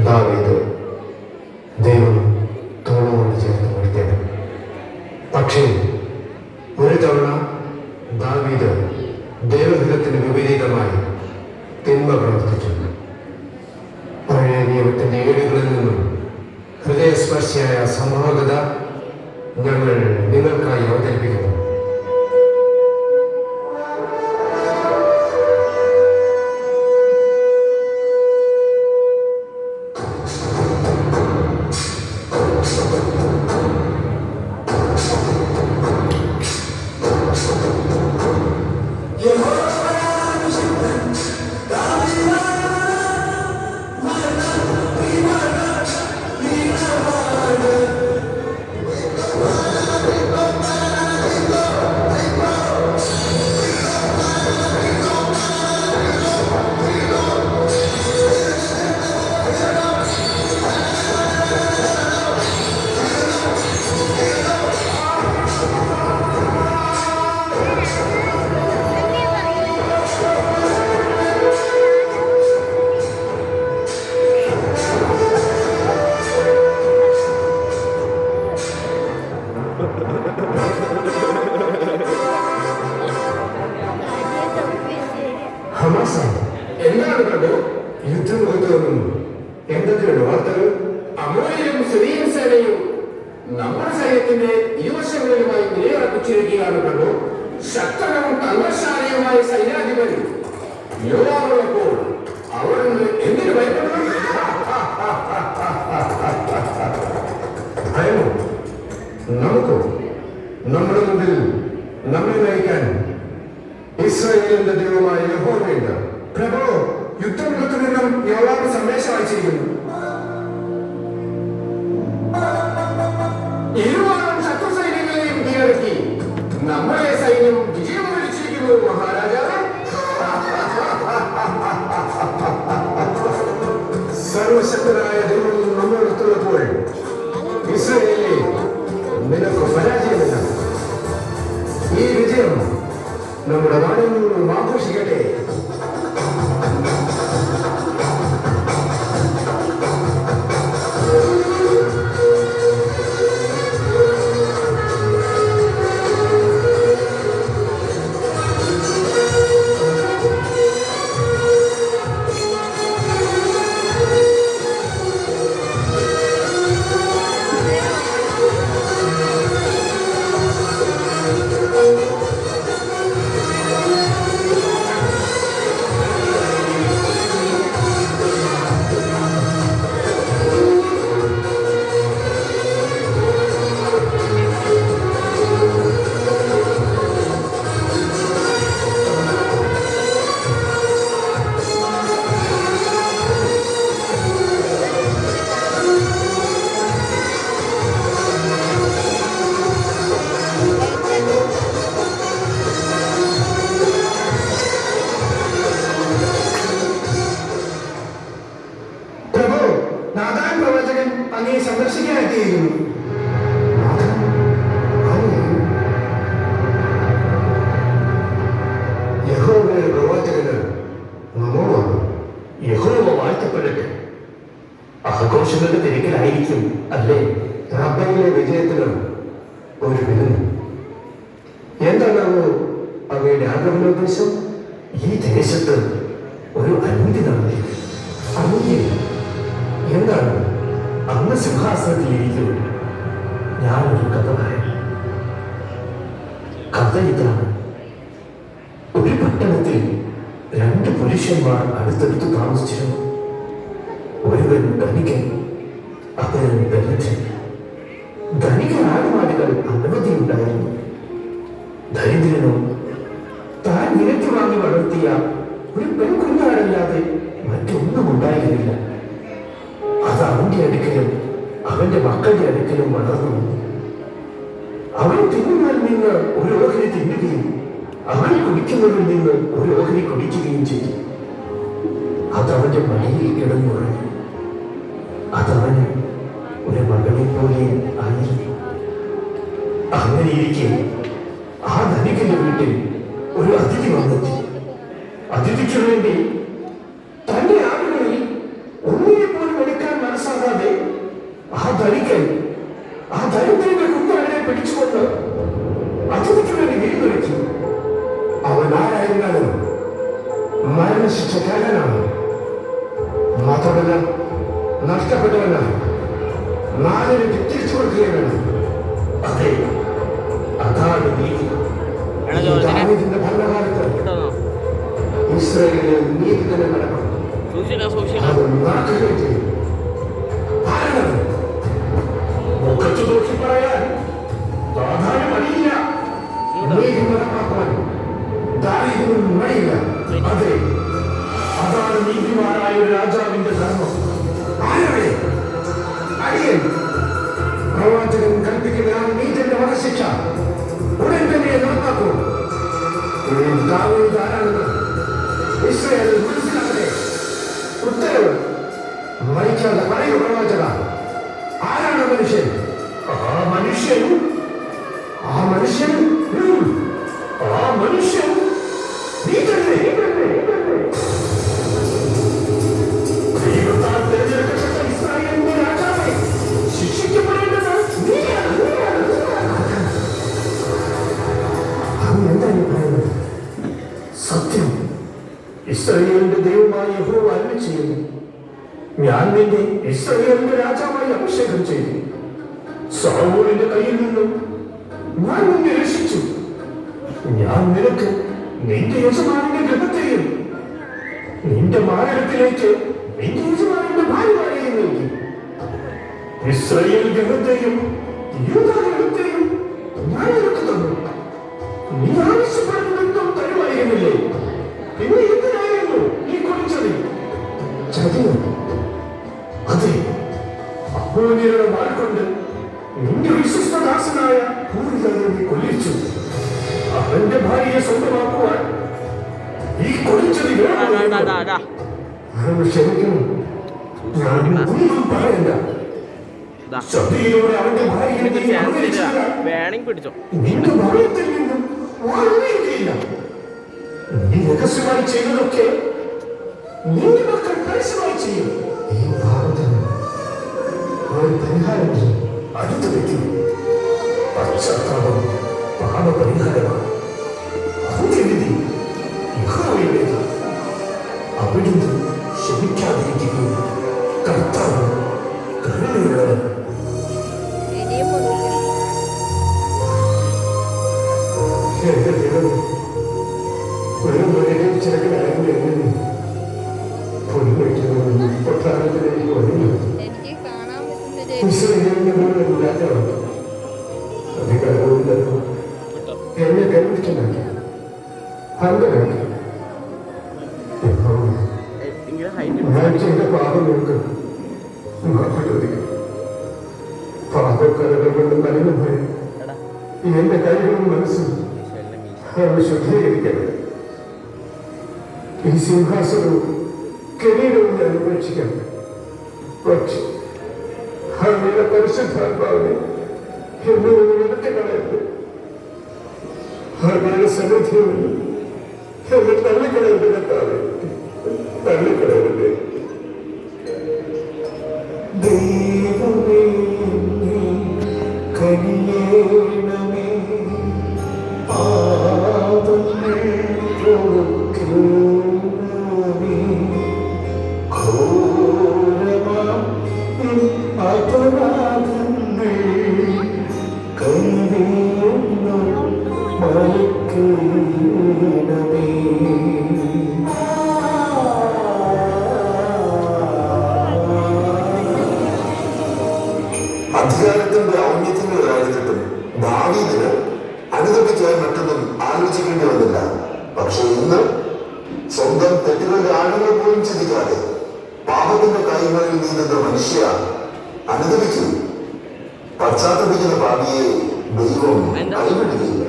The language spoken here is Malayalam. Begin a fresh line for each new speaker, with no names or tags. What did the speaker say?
ദാവീദ് ദൈവം തോളോട് ചേർത്ത് നിർത്തിയത്. പക്ഷേ ഒരു തവണ ദാവീദ് ദൈവഹിതത്തിന് വിപരീതമായി തിന്മ പ്രവർത്തിച്ചു. പഴയ നിയമത്തിന്റെ ഏടുകളിൽ നിന്നും ഹൃദയസ്പർശിയായ സമാഗത ഞങ്ങൾ നിങ്ങൾക്കായി അവതരിപ്പിക്കുന്നു. എന്താണ് കണ്ടു? യുദ്ധമുഖത്തൊന്നും എന്തൊക്കെയാണ് വാർത്തകൾ? അമോര്യരും സിറിയൻ സേനയും നമ്മുടെ സൈന്യത്തിന്റെ ഇരുവശങ്ങളിലുമായി നിലയുറപ്പിച്ചിരിക്കുകയാണ് കണ്ടു. ശക്തനും തന്ത്രശാലിയുമായ സൈന്യാധിപൻ യോവാബുള്ളപ്പോൾ അവർ എന്തിനു ഭയപ്പെടുന്നു? ഭയമോ? നമുക്കോ? നമ്മുടെ മുമ്പിൽ നമ്മെ നയിക്കാൻ ഇസ്രായേലിന്റെ ദൈവമായ യഹോവയുണ്ട്. പ്രഭു, യുദ്ധമുഖത്തു നിന്നും യോവാബ് സന്ദേശം അയച്ചിരിക്കുന്നു. ഇരുവാറും ശത്രു സൈന്യങ്ങളെയും കീഴടക്കി നമ്മളെ സൈന്യം വിജയം വരിച്ചിരിക്കുന്നു മഹാരാജാവ്. സർവശക്തനായ ദൈവം നമ്മോടൊത്തുള്ളപ്പോൾ ഇസ്രായേലിലെ നിനക്ക് പരാജയമില്ല. ഈ വിജയം നമ്മുടെ നാടിൽ നിന്നും ആഘോഷിക്കട്ടെ. അങ്ങേ സന്ദർശിക്കാനെത്തിയിരുന്നു. യഹോവയുടെ പ്രവാചകന് നമ്മോടാണ്. യഹോവ വാഴ്ത്തപ്പെടട്ടെ. ആഘോഷങ്ങളുടെ തിരക്കിലായിരിക്കും അല്ലേ റബ്ബയിലെ വിജയത്തിന് ഒരു വിരുന്ന്? എന്താണാവോ അവയുടെ ആഗമനോദ്ദേശം? ഈ ദേശത്ത് ഒരു അനുമതി നടന്നിരിക്കും. അനുമതി എന്താണ്? അങ്ങ് സിംഹാസനത്തിലിരിക്കും. ഞാനൊരു കഥ പറയാം. കഥ ഇതാണ്. ഒരു പട്ടണത്തിൽ രണ്ട് പുരുഷന്മാർ അടുത്തടുത്ത് താമസിച്ചിരുന്നു. ഒരുവൻ ധനികൻ, അവൻ ദരിദ്രൻ. ധനികൻ ആടുമാടുകൾ അനവധിയുണ്ടായിരുന്നു. ദരിദ്രനോ താൻ വിലയ്ക്ക് വാങ്ങി വളർത്തിയ ഒരു പെൺകുഞ്ഞാടല്ലാതെ മറ്റൊന്നും ഉണ്ടായിരുന്നില്ല. അത് അവന്റെ അടുക്കലും അവന്റെ മക്കളുടെ അടുക്കലും വളർന്നു വന്നു. അവൻ തിന്നുന്നതിൽ നിന്ന് ഒരു ഓഹരി തിന്നുകയും അവൻ കുടിക്കുന്നതിൽ നിന്ന് ഒരു ഓഹരി കുടിക്കുകയും ചെയ്തു. അതവന്റെ മടിയിൽ കിടന്നുറങ്ങി. അതവന് ഒരു മകളെ പോലെ ആയിരുന്നു. അങ്ങനെയിരിക്കെ ആ ധനികന്റെ വീട്ടിൽ ഒരു അതിഥി വന്നെത്തി. അതിഥിക്ക് വേണ്ടി തന്റെ ആളുകളിൽ ഒന്നിനെ പോലും എടുക്കാൻ ധനികൻ ആ ദരിദ്രന്റെ കുഞ്ഞവനെ പിടിച്ചുകൊണ്ട് അതിഥിക്ക് വേണ്ടി വീഴ്വെച്ചു. അവൻ ആരായിരുന്നാലും മരണശിക്ഷ കാരനാണ്. മാത്രമല്ല നഷ്ടപ്പെട്ടവന് 4 ഇരട്ടി തിരിച്ചു കൊടുക്കുകയും വേണം. അതെ, അതാണ് നീതി. ദാവീദിന്റെ ഭരണകാലത്ത് ഇസ്രായേലിൽ നീതി തന്നെ നടക്കണം. അത് നടക്കുകയും ചെയ്യും. കാരണം മുഖത്തു നോക്കി പറയാൻ പ്രാധാന്യം മടിയില്ല. നീതി നടപ്പാക്കാൻ ദാവീദിനും മടിയില്ല. അതെ, അതാണ് നീതിമാനായ ഒരു രാജാവിന്റെ ധർമ്മം. ആരവേ അടിയൻ പ്രവാചകൻ കൽപ്പിക്കുന്ന ആ നീതിന്റെ വധശിക്ഷ ഉടൻ തന്നെ നടപ്പാക്കൂ. ദാവീദ് ആരാണെന്ന് ഇസ്രായേൽ മനസ്സിലാക്കട്ടെ. ഉത്തരവ് മരിക്കാതെ പറയൂ പ്രവാചക, ആരാണ് മനുഷ്യൻ? ആ മനുഷ്യൻ നീ തന്നെ. ദൈവത്താൽ തിരഞ്ഞെടുക്കപ്പെട്ട ഇസ്രായേലിന്റെ രാജാവേ, ശിക്ഷിക്കപ്പെടേണ്ടത് നീയാണ്. അങ്ങ് എന്താണ് പറയുന്നത്? സത്യം. ഇസ്രായേലിന്റെ ദൈവമായ യഹോവ അരുളി ചെയ്യുന്നു, ഞാൻ നിന്നെ ഇസ്രായേലിന്റെ രാജാവായി അഭിഷേകം ചെയ്തു. സൗലിന്റെ കയ്യിൽ നിന്നും ഞാൻ നിന്നെ രക്ഷിച്ചു. ഞാൻ നിനക്ക് നിന്റെ യജമാനന്റെ ഗൃഹത്തെയും നിന്റെ മാനത്തിലേക്ക് നിന്റെ യജമാനന്റെ ഭാര്യമാരെയും നൽകി. ഇസ്രായേൽ ഗൃഹത്തെയും യൂദാ ഗൃഹത്തെയും ഞാൻ നിനക്ക് തന്നു. നീ ആവശ്യപ്പെടുന്നതും തരുമായിരുന്നില്ലേ? പിന്നെ എന്തിനായിരുന്നു നീ കുറിച്ചത്? ചതിയോ? അതെ, അമ്മോന്യരുടെ വാൾ കൊണ്ട് നിന്റെ വിശ്വസ്തദാസനായ ഊരിയെ നീ കൊല്ലിച്ചു. അവന്റെ ഭാര്യയെ സ്വന്തമാക്കുവാൻ ഈ കൊലിച്ചത് ക്ഷമിക്കണം. ഞാൻ ഒന്നും പറയണ്ട. ചതിയിലൂടെ അവന്റെ ഭാര്യയെ നിന്റെ ഭവനത്തിൽ നിന്നും വാഴുകയില്ല. നീ രഹസ്യമായി ചെയ്തതൊക്കെ നിന്റെ മക്കൾ പരസ്യമായി ചെയ്യും. ഈ ഭാരതത്തിന് ഒരു പരിഹാരം അടുത്ത് വയ്ക്കും. പശ്ചാത്താപം പാപപരിഹാരമാണ്. അന്ത്യവിധി യഹോവയുടേത്. അവിടുന്ന് ക്ഷമിക്കാതിരിക്കുകയും കർത്താവ് കരുണയുള്ളവൻ. എന്റെ ദൈവം ഒരു മകനെ ചിലകലായിരുന്നു എങ്ങനെ പൊന്മയ്ക്കുന്നു കൊട്ടാരത്തിലേക്ക് വന്നു. രാജാവ് അധികാരവും എന്നെ ഗർഭിഷ്ടനാക്കി, അന്ധനാക്കി. ഞാൻ ചെയ്ത പാപങ്ങൾക്ക് മാപ്പ് ചോദിക്കും. പാപക്കരകൾ കൊണ്ട് നലിഞ്ഞു പോയി എന്റെ കൈകളും മനസ്സും ശുദ്ധീകരിക്കട്ടെ. ഈ സിംഹാസനവും കിരീടവും ഞാൻ ഉപേക്ഷിക്കാം. പക്ഷേ അങ്ങയുടെ പരിശുദ്ധാത്മാവിനെ എന്നോട് എടുത്തു കളയരുത്. അങ്ങയുടെ സന്നിധിയിൽ എന്നെ തള്ളിക്കളയരുത് കർത്താവേ, തള്ളിക്കളയരുത്. ദൈവമേ കനിയേണമേ, പാപങ്ങൾ പൊറുക്കണമേ. ഘോരമാം അപരാധങ്ങൾ കൈവേന്നു മറക്കണമേ. അധികാരത്തിന്റെ ഔന്നത്യങ്ങളായിരുന്നിട്ടും ദാവീദിന് അനുദപിക്കാൻ മറ്റൊന്നും ആലോചിക്കേണ്ടി വന്നില്ല. പക്ഷെ ഇന്ന് സ്വന്തം തെറ്റുകളുടെ ആളുകൾ പോലും ചിന്തിക്കാതെ പാപത്തിന്റെ കൈകളിൽ നീങ്ങുന്ന മനുഷ്യ അനുദപിച്ചു. പശ്ചാത്തപിക്കുന്ന പാപിയെ ദൈവം കൈവിടുകയില്ല.